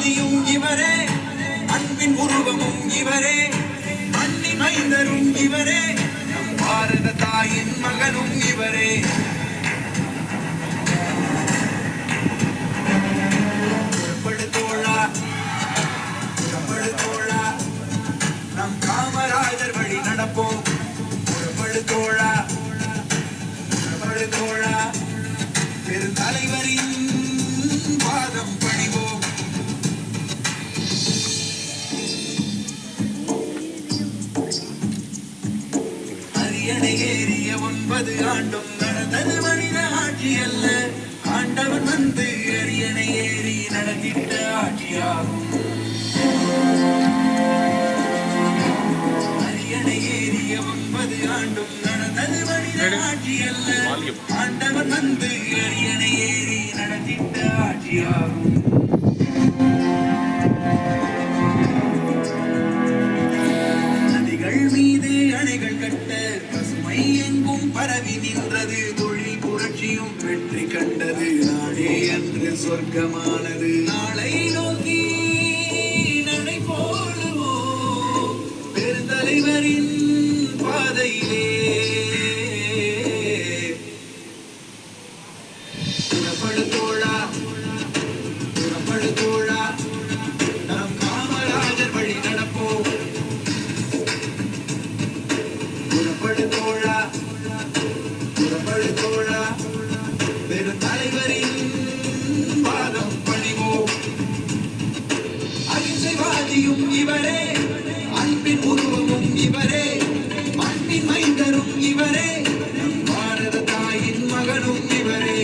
வாதியும் இவரே, அன்பின் உருவமும் இவரே, மண்ணின் மைந்தரும் இவரே, நம் பாரத தாயின் மகனும் இவரே. புறப்படு தோழா, புறப்படு தோழா, நம் காமராஜர் வழி நடப்போம். புறப்படு தோழா, புறப்படு தோழா, பெருந்தலைவரின் பாதம் பணிவோம். அரியணை ஏறிய 9 ஆண்டும் நடந்தது மனித ஆட்சி அல்ல, ஆண்டவன் வந்து அரியணை ஏறி நடத்திட்ட ஆட்சியாகும். அரியணை ஏறிய 9 ஆண்டும் நடந்தது மனித ஆட்சி அல்ல, ஆண்டவன் வந்து அரியணை ஏறி நடத்திட்ட ஆட்சியாகும். நதிகள் மீது அணைகள் கட்ட பசுமை எங்கும் பரவி நின்றது, தொழில் புரட்சியும் வெற்றி கண்டது, நாடே அன்று சொர்க்கமானது. நாளை நோக்கி நடை போடுவோம் பெருந்தலைவரின் பாதையிலே. புறப்படு தோழா, புறப்படு தோழா, நம் காமராஜர் வழி நடப்போம். புறப்படு தோழா, புறப்படு தோழா, பெருந்தலைவரின் பாதம் பணிவோம். அகிம்சைவாதியும் இவரே, அன்பின் உருவமும் இவரே, மண்ணின் மைந்தரும் இவரே, நம் பாரத தாயின் மகனும் இவரே.